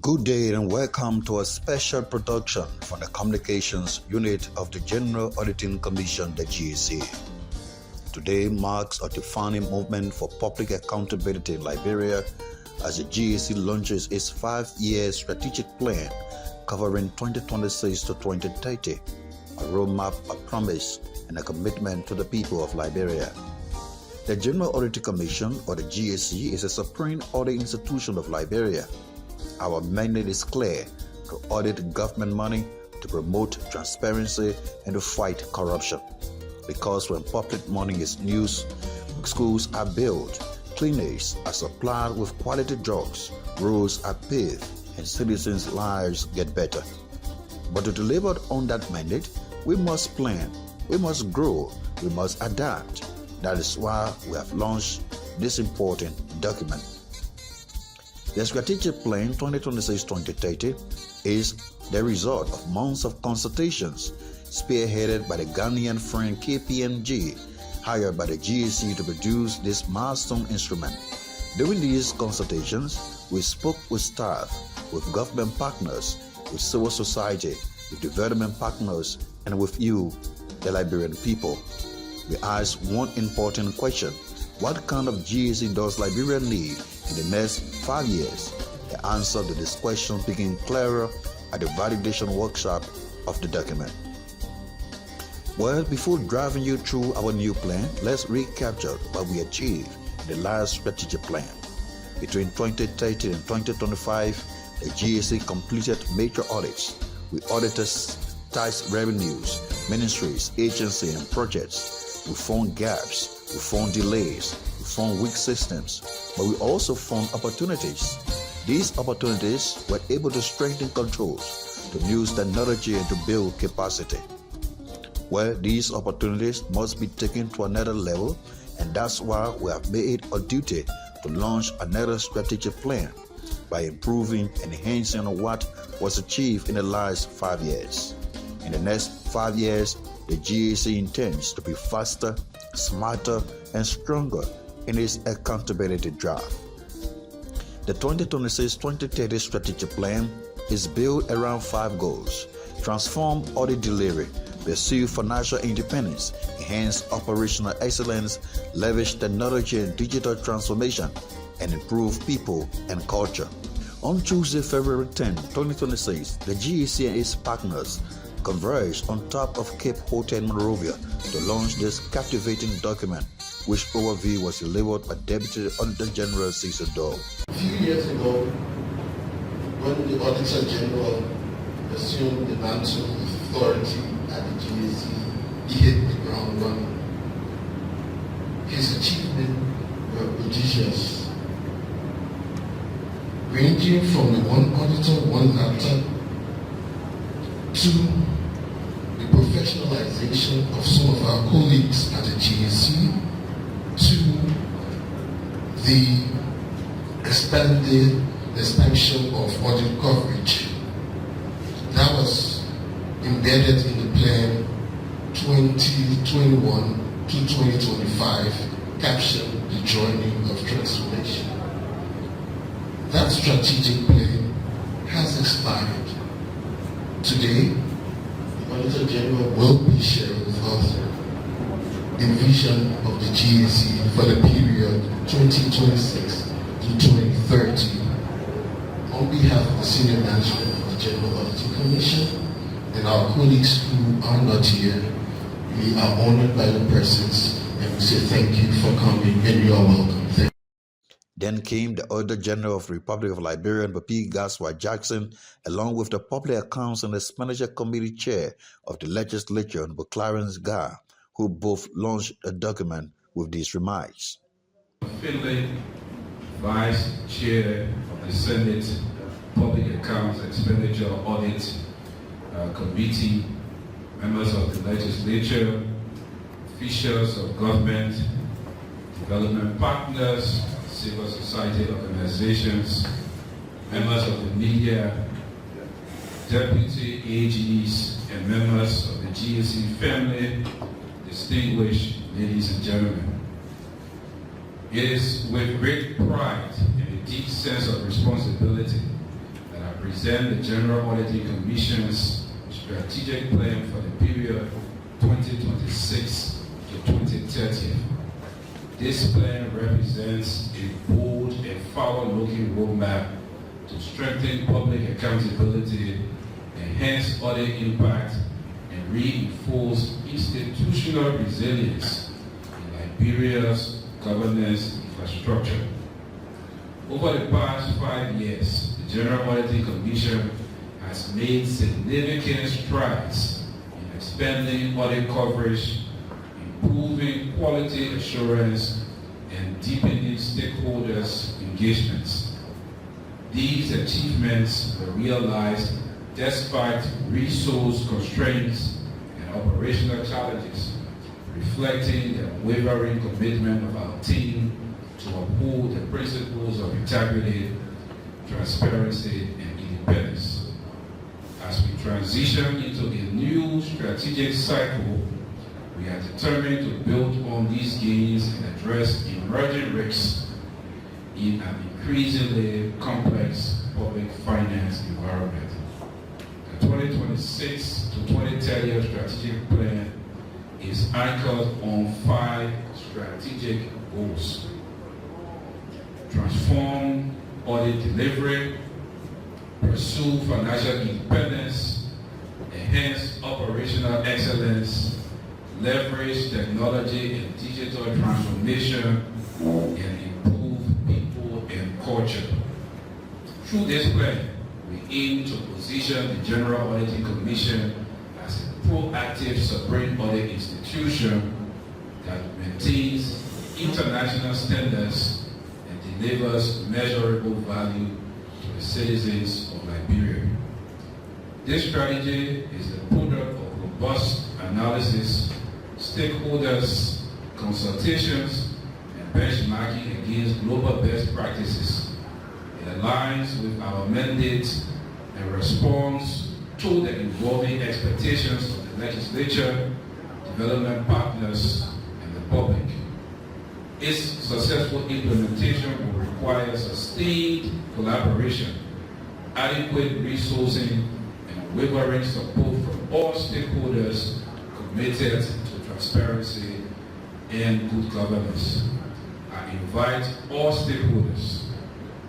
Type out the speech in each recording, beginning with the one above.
Good day and welcome to a special production from the Communications Unit of the General Auditing Commission, the GAC. Today marks a defining moment for public accountability in Liberia as the GAC launches its 5-year strategic plan covering 2026 to 2030, a roadmap, a promise, and a commitment to the people of Liberia. The General Auditing Commission, or the GAC, is a supreme audit institution of Liberia. Our mandate is clear: to audit government money, to promote transparency, and to fight corruption. Because when public money is used, schools are built, clinics are supplied with quality drugs, roads are paved, and citizens' lives get better. But to deliver on that mandate, we must plan, we must grow, we must adapt. That is why we have launched this important document. The Strategic Plan 2026-2030 is the result of months of consultations spearheaded by the Ghanaian friend KPMG, hired by the GAC to produce this milestone instrument. During these consultations, we spoke with staff, with government partners, with civil society, with development partners, and with you, the Liberian people. We asked one important question: what kind of GAC does Liberia need in the next 5 years? The answer to this question became clearer at the validation workshop of the document. Well, before driving you through our new plan, let's recapture what we achieved in the last strategic plan. Between 2030 and 2025, the GAC completed major audits. We audited tax revenues, ministries, agencies, and projects. We found gaps, we found delays, we found weak systems, but we also found opportunities. These opportunities were able to strengthen controls, to use technology, and to build capacity. Well, these opportunities must be taken to another level, and that's why we have made a duty to launch another strategic plan by improving and enhancing what was achieved in the last 5 years. In the next 5 years, the GAC intends to be faster, smarter, and stronger in its accountability drive. The 2026-2030 strategic plan is built around 5 goals: transform audit delivery, pursue financial independence, enhance operational excellence, leverage technology and digital transformation, and improve people and culture. On Tuesday, February 10, 2026, the GAC and its partners converged on top of Cape Hotel in Monrovia to launch this captivating document, which overview was delivered by Deputy Auditor General Cecil Dole. A few years ago, when the Auditor General assumed the mantle of authority at the GAC, he hit the ground running. His achievements were prodigious, ranging from the one auditor, one laptop, to the professionalization of some of our colleagues at the GAC, to the expansion of audit coverage. That was embedded in the plan 2021 to 2025, captioned the journey of transformation. That strategic plan has expired. Today, the Auditor General will be sharing with us the vision of the GAC for the period 2026 to 2030. On behalf of the senior management of the General Auditing Commission and our colleagues who are not here, we are honored by your presence and we say thank you for coming and you are welcome. Then came the Auditor General of the Republic of Liberia, Papi Gaswa Jackson, along with the Public Accounts and Expenditure Committee Chair of the Legislature, Clarence Gar, who both launched a document with these remarks. Finlay, Vice Chair of the Senate Public Accounts Expenditure Audit Committee, members of the Legislature, officials of government, development partners, civil society organizations, members of the media, deputy AGs, and members of the GAC family, distinguished ladies and gentlemen. It is with great pride and a deep sense of responsibility that I present the General Auditing Commission's strategic plan for the period 2026 to 2030. This plan represents a bold and forward-looking roadmap to strengthen public accountability, enhance audit impact, and reinforce institutional resilience in Liberia's governance infrastructure. Over the past 5 years, the General Auditing Commission has made significant strides in expanding audit coverage, improving quality assurance, and deepening stakeholders' engagements. These achievements were realized despite resource constraints and operational challenges, reflecting the unwavering commitment of our team to uphold the principles of integrity, transparency, and independence. As we transition into a new strategic cycle, we are determined to build on these gains and address emerging risks in an increasingly complex public finance environment. The 2026 to 2030 strategic plan is anchored on 5 strategic goals: transform audit delivery, pursue financial independence, enhance operational excellence, leverage technology and digital transformation, and improve people and culture. Through this plan, we aim to position the General Auditing Commission as a proactive supreme audit institution that maintains international standards and delivers measurable value to the citizens of Liberia. This strategy is the product of robust analysis, stakeholders, consultations, and benchmarking against global best practices. It aligns with our mandate and responds to the evolving expectations of the legislature, development partners, and the public. Its successful implementation will require sustained collaboration, adequate resourcing, and unwavering support from all stakeholders committed to transparency and good governance. I invite all stakeholders,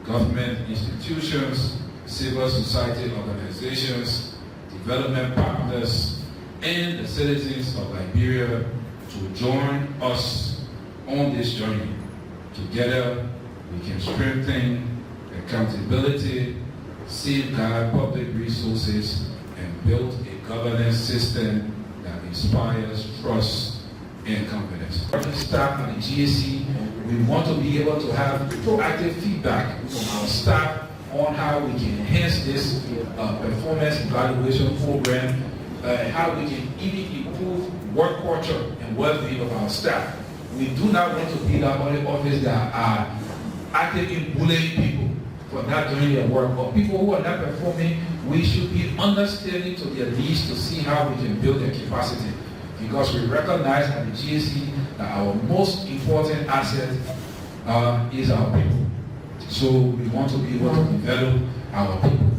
government institutions, civil society organizations, development partners, and the citizens of Liberia to join us on this journey. Together, we can strengthen accountability, safeguard public resources, and build a governance system that inspires trust and confidence. Staff at the GAC, we want to be able to have proactive feedback from our staff on how we can enhance this performance evaluation program, how we can even improve work culture and well-being of our staff. We do not want to be that audit office that are actively bullying people for not doing their work, or people who are not performing. We should be understanding to their needs to see how we can build their capacity, because we recognize at the GAC that our most important asset is our people. So we want to be able to develop our people.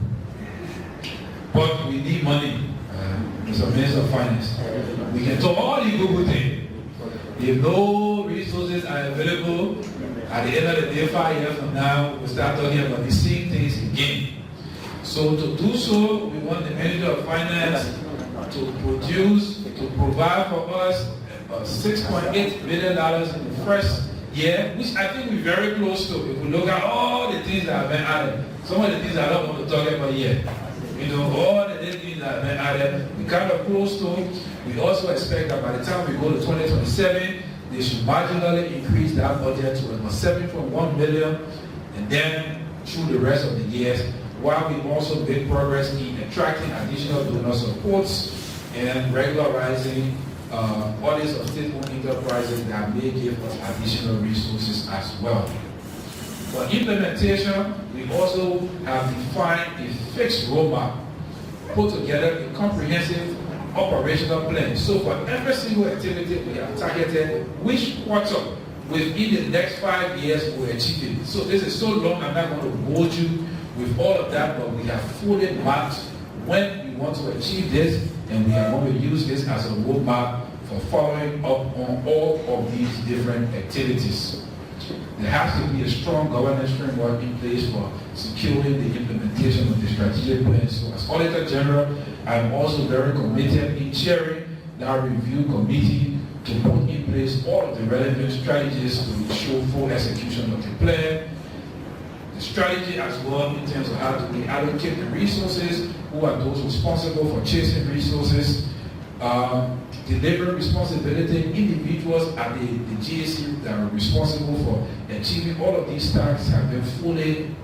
But we need money. It's a Minister of Finance. We can talk all the good things. If no resources are available, at the end of the day, 5 years from now, we'll start talking about the same things again. So to do so, we want the Minister of Finance to provide for us $6.8 million in the first year, which I think we're very close to if we look at all the things that have been added. Some of the things I don't want to talk about yet. You know, all the things that have been added, we're kind of close to. We also expect that by the time we go to 2027, they should marginally increase that budget to about 7.1 million, and then through the rest of the years, while we also make progress in attracting additional donor supports and regularizing audits of state-owned enterprises that may give us additional resources as well. For implementation, we also have defined a fixed roadmap, put together a comprehensive operational plan. So for every single activity, we have targeted which quarter within the next 5 years we're achieving. So this is so long, I'm not going to hold you with all of that, but we have fully mapped when we want to achieve this, and we are going to use this as a roadmap for following up on all of these different activities. There has to be a strong governance framework in place for securing the implementation of the strategic plan. So as Auditor General, I'm also very committed in chairing that review committee to put in place all of the relevant strategies to ensure full execution of the plan. The strategy as well in terms of how do we allocate the resources, who are those responsible for chasing resources, delivery responsibility, individuals at the GAC that are responsible for achieving all of these tasks have been fully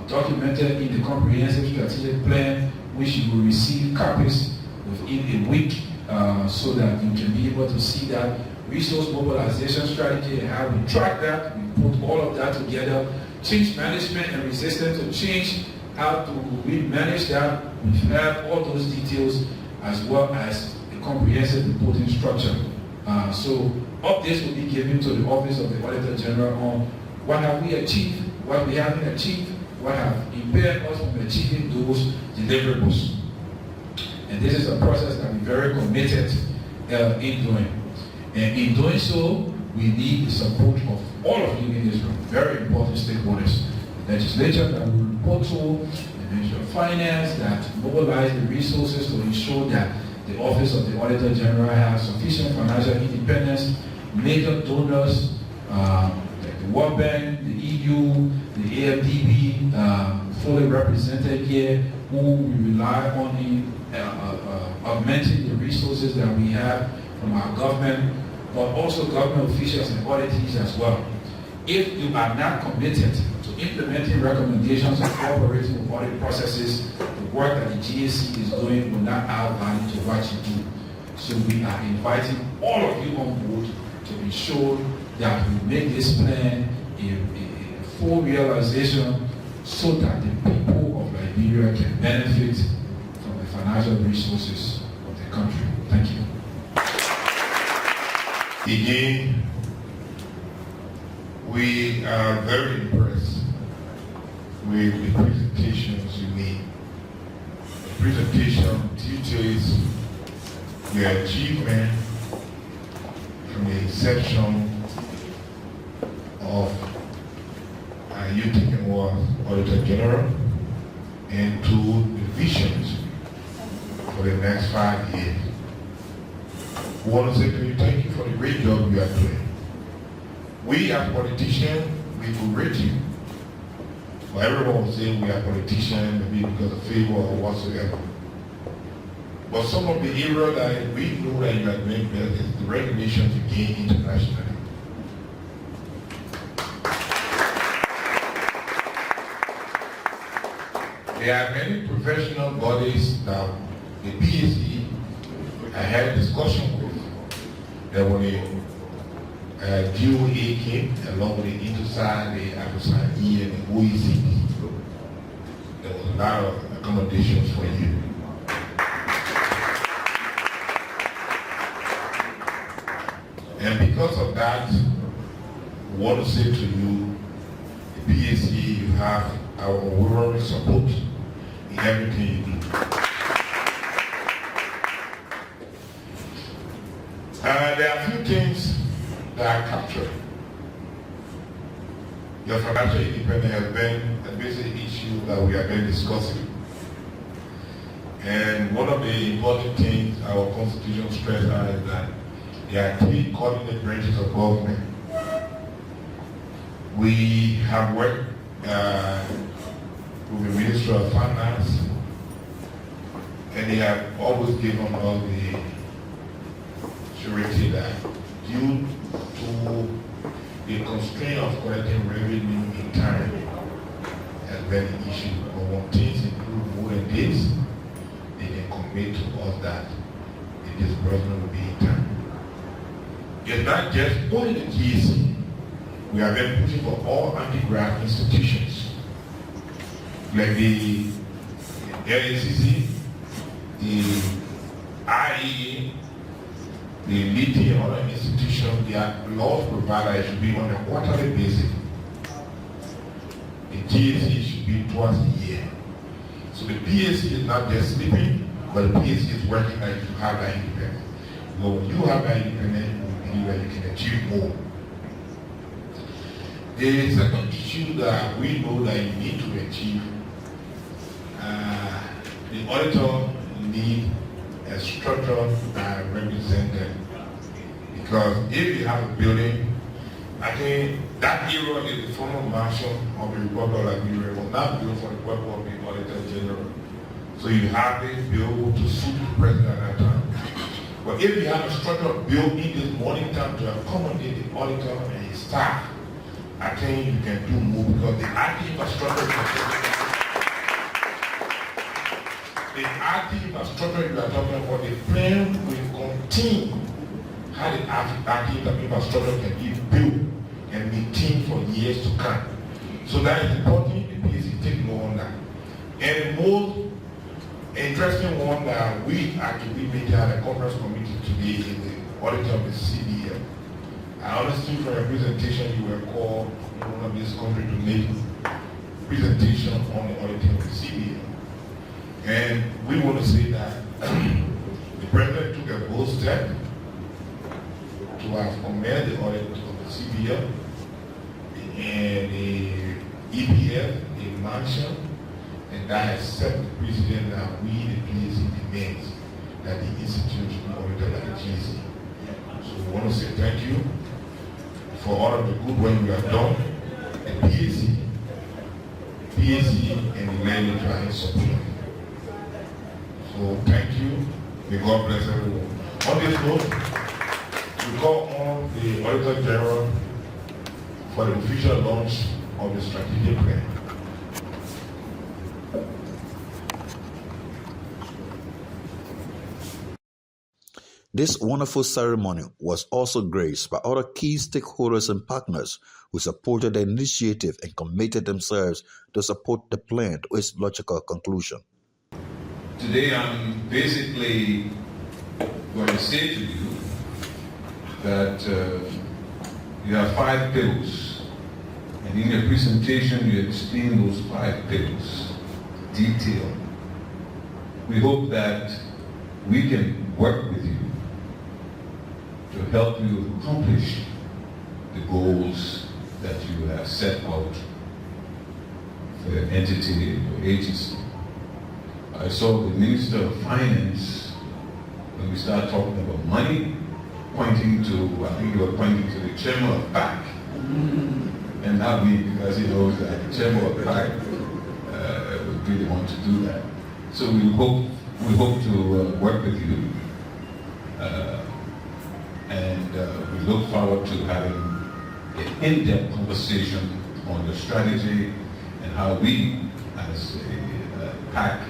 documented in the comprehensive strategic plan, which you will receive copies within a week so that you can be able to see that resource mobilization strategy and how we track that. We put all of that together. Change management and resistance to change, how do we manage that? We have all those details as well as a comprehensive reporting structure. So updates will be given to the Office of the Auditor General on what have we achieved, what we haven't achieved, what have impaired us from achieving those deliverables. And this is a process that we're very committed in doing. And in doing so, we need the support of all of you in this room, very important stakeholders. The legislature that will report to, the Ministry of Finance that mobilize the resources to ensure that the Office of the Auditor General has sufficient financial independence, major donors, like the World Bank, the EU, the AFDB, fully represented here, who we rely on in augmenting the resources that we have from our government, but also government officials and auditors as well. If you are not committed to implementing recommendations and cooperating with audit processes, the work that the GAC is doing will not add value to what you do. So we are inviting all of you on board to ensure that we make this plan a full realization so that the people of Liberia can benefit from the financial resources of the country. Thank you. Again, we are very impressed with the presentations you made. The presentation details the achievement from the inception of you taking over Auditor General and to the visions for the next 5 years. We want to say to you, thank you for the great job you are doing. We as politicians, we could rate you. But everyone will say we are politicians, maybe because of favor or whatsoever. But some of the areas that we know that you are doing best is the recognition you gain internationally. There are many professional bodies that the PSE I had a discussion with that when the DOA came along with the Interside, the AFSIE, and the OECD, there was a lot of accommodations for you. And because of that, we want to say to you, the PSE, you have our unwavering support in everything you do. There are a few things that are captured. Your financial independence has been a basic issue that we have been discussing. And one of the important things our Constitution stresses is that there are 3 coordinate branches of government. We have worked with the Ministry of Finance, and they have always given us the surety that due to the constraint of collecting revenue in time has been an issue. But when things improve more than this, they can commit to us that the disbursement will be in time. It's not just only the GAC. We have been pushing for all anti-graft institutions, like the LACC, the IEA, the LITI, and other institutions. Their laws provide that it should be on a quarterly basis. The GAC should be twice a year. So the PAC is not just sleeping, but the PAC is working like to have that independence. But when you have that independence, you believe that you can achieve more. The second issue that we know that you need to achieve, the auditor need a structure that represents them. Because if you have a building, I think that era is the former mansion of the Republic of Liberia was not built for the purpose of the Auditor General. So you have it built to suit the president at that time. But if you have a structure built in this morning time to accommodate the auditor and his staff, I think you can do more because the IT infrastructure you are talking about, the plan will continue how the IT infrastructure can be built and maintained for years to come. So that is important, the PAC take note on that. And the most interesting one that we actually made at a conference committee today is the audit of the CDL. I understood from your presentation you were called in one of these countries to make presentation on the auditing of the CDL. And we want to say that the president took a bold step to have commended the audit of the CBL and the EPF, the mansion, and that has set the precedent that we, the PAC, demands that the institute be audited like the GAC. So we want to say thank you for all of the good work you have done, and PAC and the legislature are in support. So thank you. May God bless everyone. On this note, we call on the Auditor General for the official launch of the strategic plan. This wonderful ceremony was also graced by other key stakeholders and partners who supported the initiative and committed themselves to support the plan to its logical conclusion. Today I'm basically going to say to you that you have 5 pillars, and in your presentation you explain those 5 pillars detailed. We hope that we can work with you to help you accomplish the goals that you have set out for your entity, your agency. I saw the Minister of Finance, when we started talking about money, pointing to, I think you were pointing to the chairman of PAC, and not me, because he knows that the chairman of PAC would really want to do that. So we hope to work with you, and we look forward to having an in-depth conversation on the strategy and how we, as a PAC,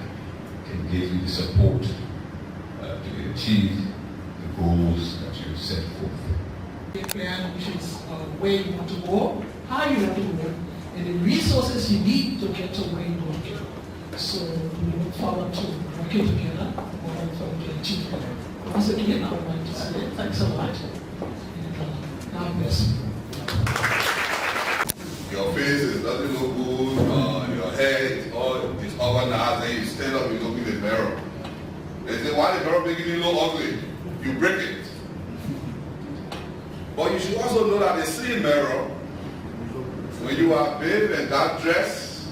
can give you the support to achieve the goals that you set forth. A plan which is where you want to go, how you want to go, and the resources you need to get to where you want to go. So we look forward to working together to achieve that. Once again, I would like to say thanks a lot. And God bless you. Your face is nothing look good, your hair is organized, and you stand up and you look in the mirror. They say, why the mirror making you look ugly? You break it. But you should also know that the same mirror, when you are bathed and that dress,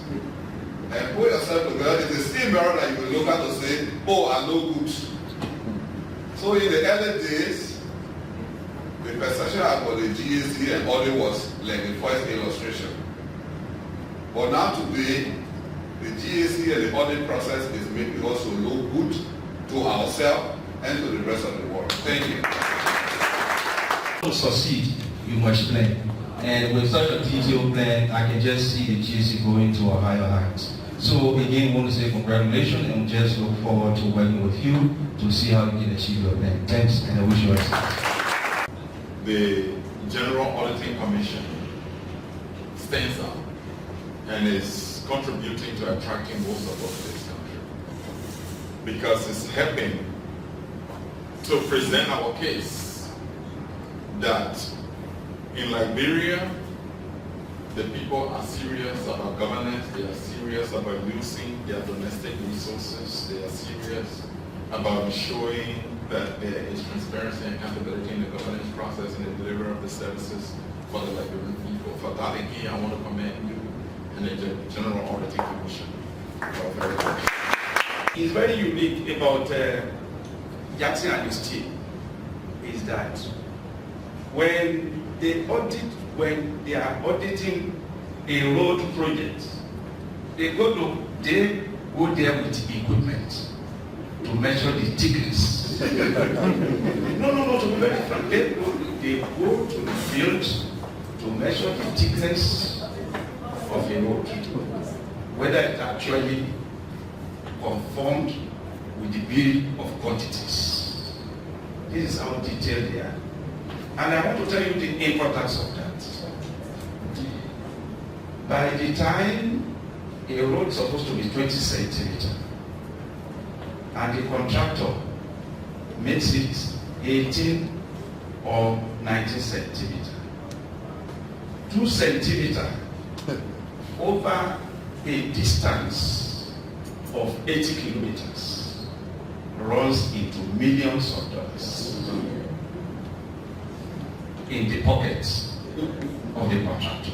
and put yourself together, it's the same mirror that you will look at to say, oh, I look good. So in the early days, the perception about the GAC and audit was like the first illustration. But now today, the GAC and the audit process is making us to look good to ourselves and to the rest of the world. Thank you. To succeed, you must plan. And with such a detailed plan, I can just see the GAC going to a higher heights. So again, I want to say congratulations, and just look forward to working with you to see how you can achieve your plan. Thanks, and I wish you success. The General Auditing Commission stands out and is contributing to attracting most of us to this country because it's helping to present our case that in Liberia The people are serious about governance, they are serious about using their domestic resources, they are serious about showing that there is transparency and accountability in the governance process and the delivery of the services for the Liberian people. For that, again, I want to commend you and the General Auditing Commission. It's very unique about Jackson and his team is that when they are auditing a road project, they go there with equipment to measure the thickness. No, to be very frank, they go to the field to measure the thickness of a road, whether it actually conformed with the bill of quantities. This is how detailed they are. And I want to tell you the importance of that. By the time a road is supposed to be 20 centimeters, and the contractor makes it 18 or 19 centimeters, 2 centimeters over a distance of 80 kilometers runs into millions of dollars in the pockets of the contractor.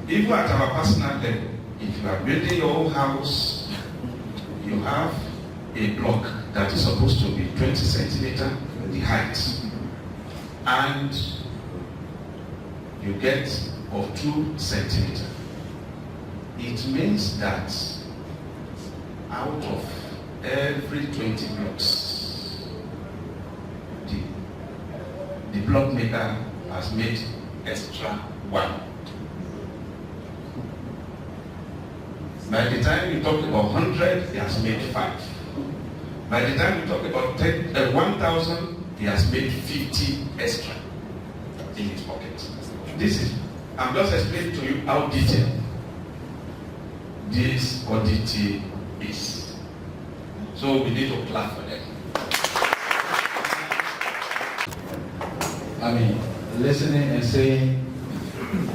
Even at our personal level, if you are building your own house, you have a block that is supposed to be 20 centimeters the height, and you get of 2 centimeters. It means that out of every 20 blocks, the block maker has made extra 1. By the time you talk about 100, he has made 5. By the time you talk about 1,000, he has made 50 extra in his pocket. I'm just explaining to you how detailed this auditing is. So we need to clap for them. I mean, listening and saying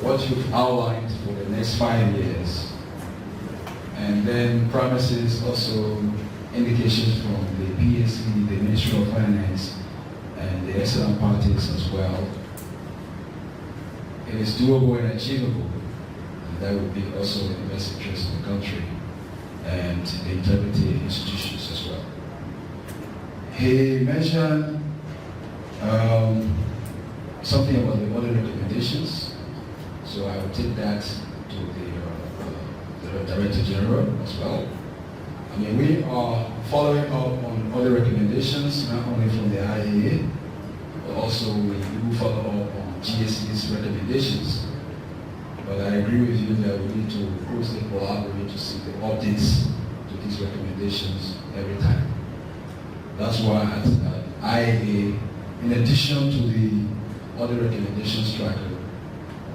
what you've outlined for the next 5 years, and then promises, also indications from the PSC, the Ministry of Finance, and the excellent parties as well. It is doable and achievable. And that would be also in the best interest of the country and the integrity institutions as well. He mentioned something about the audit recommendations, so I will take that to the Director General as well. I mean, we are following up on other recommendations, not only from the IAA, but also we do follow up on GAC's recommendations. But I agree with you that we need to closely collaborate to see the updates to these recommendations every time. That's why at IAA, in addition to the other recommendations tracker,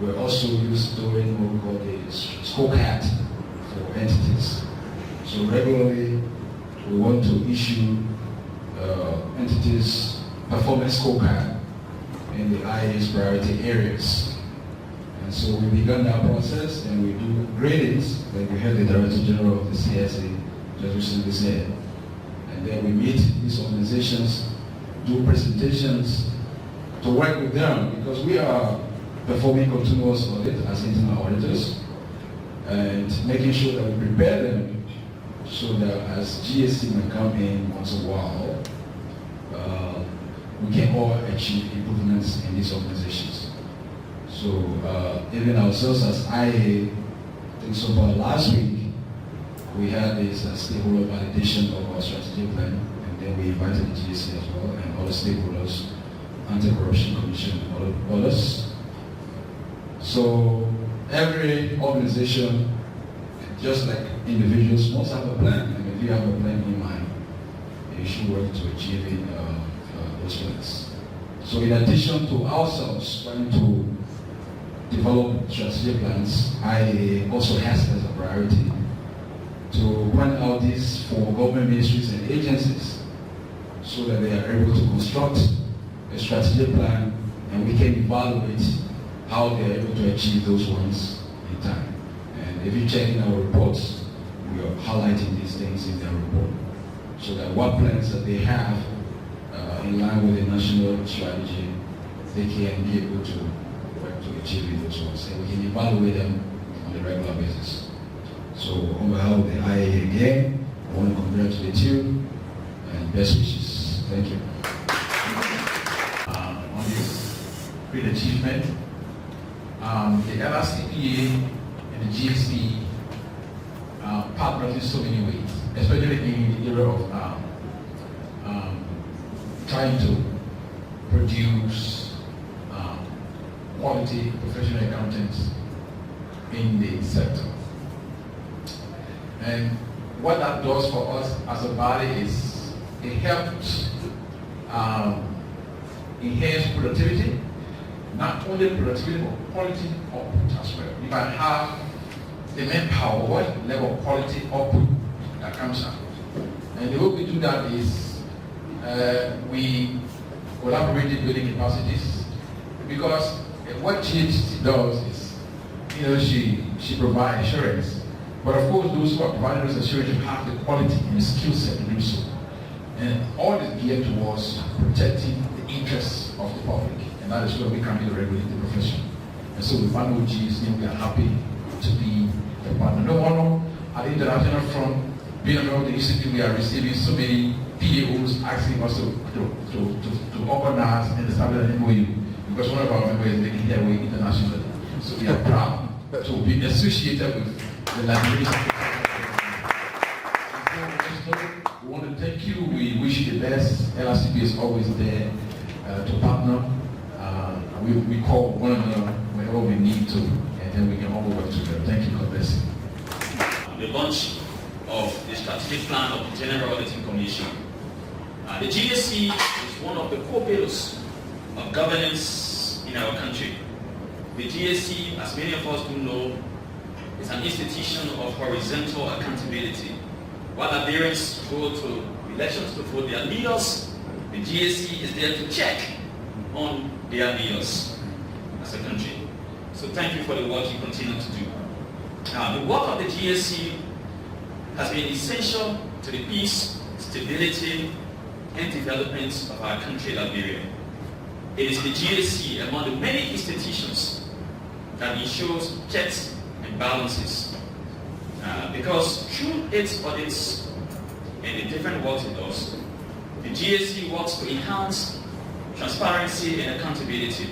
we're also doing what we call the scorecard for entities. So regularly, we want to issue entities performance scorecard in the IA's priority areas. And so we began that process and we do gradings, like we had the Director General of the CSA just recently said. And then we meet these organizations, do presentations to work with them, because we are performing continuous audit as internal auditors and making sure that we prepare them so that as GSC may come in once in a while, we can all achieve improvements in these organizations. So even ourselves as IA, I think so far last week, we had this stakeholder validation of our strategic plan, and then we invited the GSC as well and other stakeholders, Anti-Corruption Commission, and others. So every organization, just like individuals, must have a plan, and if you have a plan in mind, you should work to achieving those plans. So in addition to ourselves trying to develop strategic plans, IA also has as a priority to plan out these for government ministries and agencies so that they are able to construct a strategic plan and we can evaluate how they're able to achieve those ones in time. And if you check in our reports, we are highlighting these things in their report, so that what plans that they have in line with the national strategy, they can be able to work to achieve those ones, and we can evaluate them on a regular basis. So on behalf of the IAA again, I want to congratulate you and best wishes. Thank you. On this great achievement, the LRCPA and the GSP partners in so many ways, especially in the area of trying to produce quality professional accountants in the sector. And what that does for us as a body is it helps enhance productivity, not only productivity but quality output as well. If I have the manpower, what level of quality output that comes out. And the way we do that is we collaborate in building capacities, because what GHC does is, she provides assurance, but of course those who are providing those assurance have the quality and the skill set to do so. And all is geared towards protecting the interests of the public, and that is where we can be the regulated profession. And so we find with GHC, we are happy to be a partner. No one at the international front, being a member of the ECP, we are receiving so many PAOs asking us to organize and establish an MOU, because one of our members is making their way internationally. So we are proud to be associated with the Liberian. We want to thank you. We wish you the best. LRCP is always there to partner. We call one another whenever we need to, and then we can all work together. Thank you. God bless you. The launch of the strategic plan of the General Auditing Commission. The GAC is one of the core pillars of governance in our country. The GAC, as many of us do know, is an institution of horizontal accountability. While Liberians go to elections to vote their leaders, the GAC is there to check on their leaders as a country. So thank you for the work you continue to do. The work of the GAC has been essential to the peace, stability, and development of our country, Liberia. It is the GAC, among the many institutions, that ensures checks and balances. Because through its audits and the different works it does, the GAC works to enhance transparency and accountability.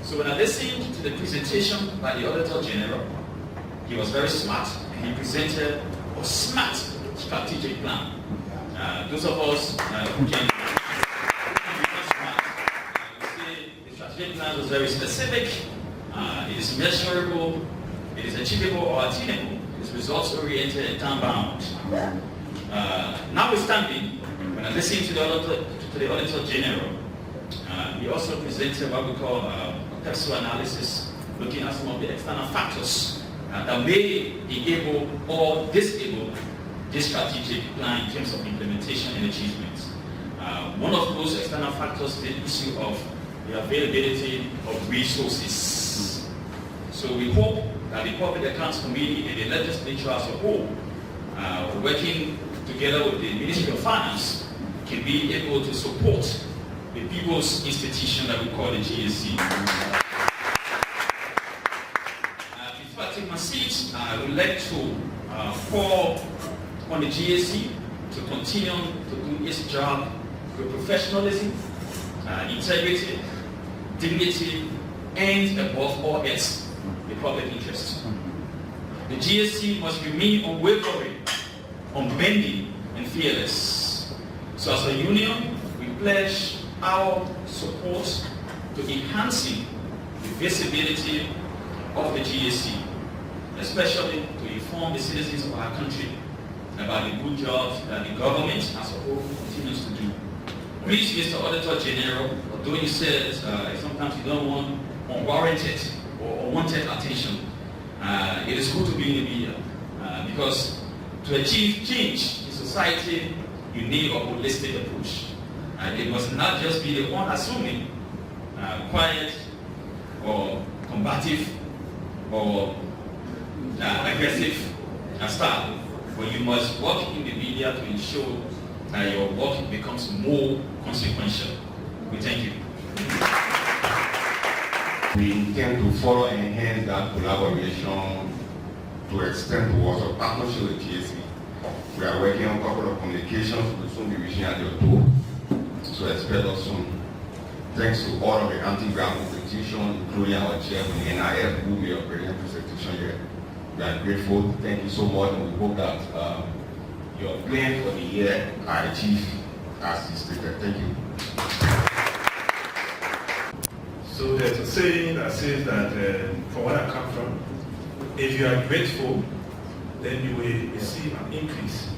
So when I listened to the presentation by the Auditor General, he was very smart, and he presented a smart strategic plan. Those of us who can be smart, say the strategic plan was very specific, it is measurable, it is achievable or attainable, it is results oriented and time bound. Notwithstanding, when I listened to the Auditor General, he also presented what we call a PEPSO analysis, looking at some of the external factors that may enable or disable this strategic plan in terms of implementation and achievement. One of those external factors is the issue of the availability of resources. So we hope that the Public Accounts Committee and the legislature as a whole, working together with the Ministry of Finance, can be able to support the people's institution that we call the GAC. Before I take my seat, I would like to call on the GAC to continue to do its job with professionalism, integrity, dignity, and above all else, the public interest. The GAC must remain unwavering, unbending, and fearless. So as a union, we pledge our support to enhancing the visibility of the GAC, especially to inform the citizens of our country about the good jobs that the government as a whole continues to do. Please, Mr. Auditor General, although you said sometimes you don't want unwarranted or unwanted attention, it is good to be in the media because to achieve change in society, you need a holistic approach. It must not just be the unassuming, quiet, or combative or aggressive style, but you must work in the media to ensure that your work becomes more consequential. We thank you. We intend to further enhance that collaboration to extend towards a partnership with GAC. We are working on a couple of communications. We'll soon be reaching out your door, so expect us soon. Thanks to all of the anti-grant institutions, including our chair from the NIF, who we are bringing presentation here. We are grateful. Thank you so much, and we hope that your plan for the year are achieved as is stated. Thank you. So there's a saying that says that, from where I come from, if you are grateful, then you will receive an increase.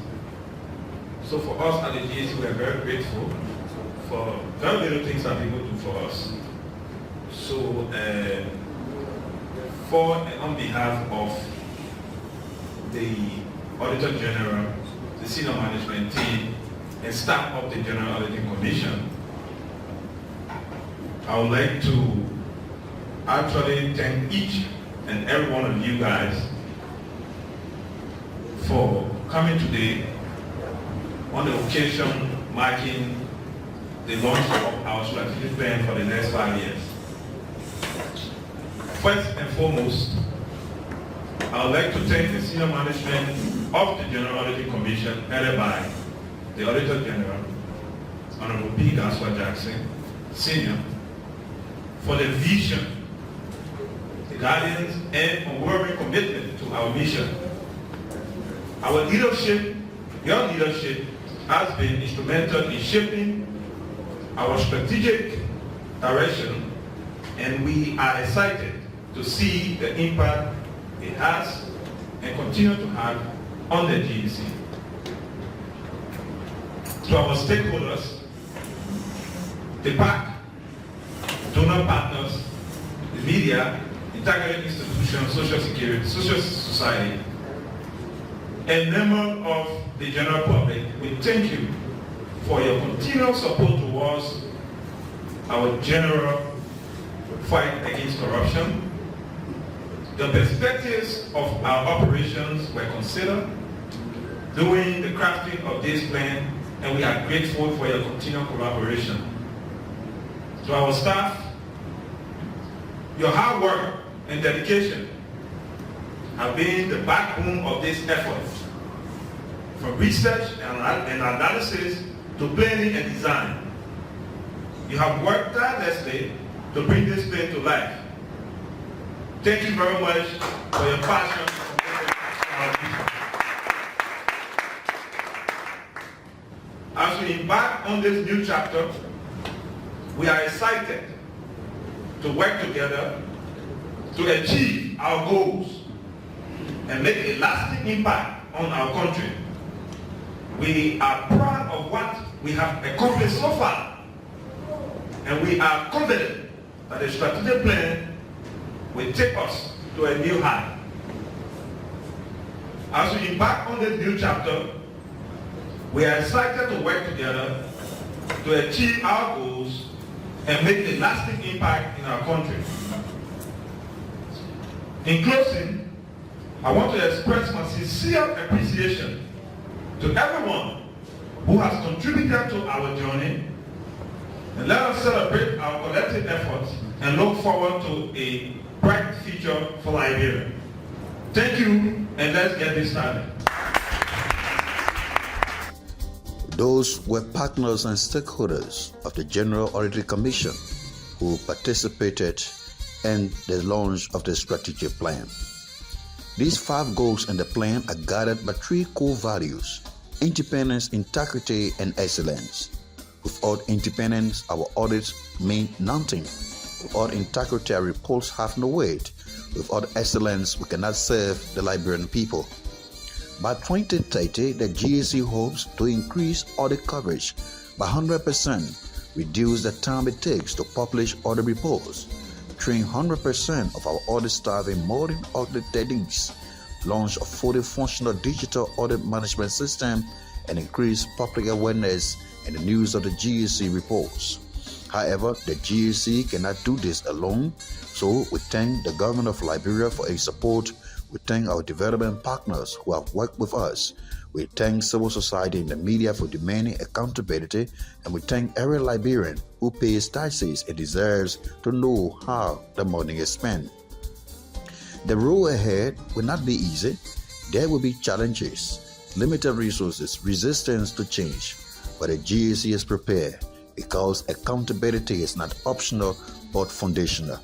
So for us at the GAC, we are very grateful for very little things that people do for us. So on behalf of the Auditor General, the senior management team, and staff of the General Auditing Commission, I would like to actually thank each and every one of you guys for coming today on the occasion marking the launch of our strategic plan for the next 5 years. First and foremost, I would like to thank the senior management of the General Auditing Commission, headed by the Auditor General, Honorable P. Gaswa Jackson, Senior, for the vision, the guidance, and unwavering commitment to our mission. Our leadership, your leadership, has been instrumental in shaping our strategic direction, and we are excited to see the impact it has and continue to have on the GAC. To our stakeholders, the PAC, donor partners, the media, integrated institutions, social security, social society, and members of the general public, we thank you for your continual support towards our general fight against corruption. The perspectives of our operations were considered during the crafting of this plan, and we are grateful for your continual collaboration. To our staff, your hard work and dedication have been the backbone of this effort. From research and analysis to planning and design, you have worked tirelessly to bring this plan to life. Thank you very much for your passion for our people. As we embark on this new chapter, we are excited to work together to achieve our goals and make a lasting impact on our country. We are proud of what we have accomplished so far, and we are confident that the strategic plan will take us to a new height. As we embark on this new chapter, we are excited to work together to achieve our goals and make a lasting impact in our country. In closing, I want to express my sincere appreciation to everyone who has contributed to our journey, and let us celebrate our collective efforts and look forward to a bright future for Liberia. Thank you, and let's get this started. Those were partners and stakeholders of the General Auditing Commission who participated in the launch of the strategic plan. These 5 goals in the plan are guided by 3 core values: independence, integrity, and excellence. Without independence, our audits mean nothing. Without integrity, our reports have no weight. Without excellence, we cannot serve the Liberian people. By 2030, the GAC hopes to increase audit coverage by 100%, reduce the time it takes to publish audit reports, train 100% of our audit staff in modern audit techniques, launch a fully functional digital audit management system, and increase public awareness and the news of the GAC reports. However, the GAC cannot do this alone, so we thank the government of Liberia for its support. We thank our development partners who have worked with us. We thank civil society and the media for demanding accountability, and we thank every Liberian who pays taxes and deserves to know how the money is spent. The road ahead will not be easy. There will be challenges, limited resources, resistance to change, but the GAC is prepared because accountability is not optional but foundational.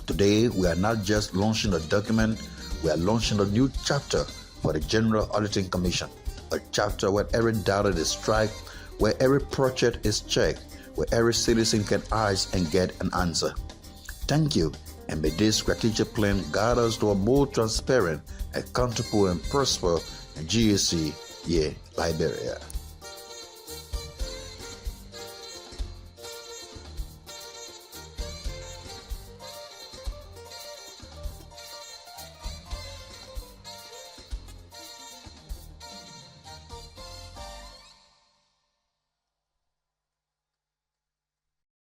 Today, we are not just launching a document, we are launching a new chapter for the General Auditing Commission, a chapter where every data is tracked, where every project is checked, where every citizen can ask and get an answer. Thank you, and may this strategic plan guide us to a more transparent, accountable, and prosperous GAC, Liberia.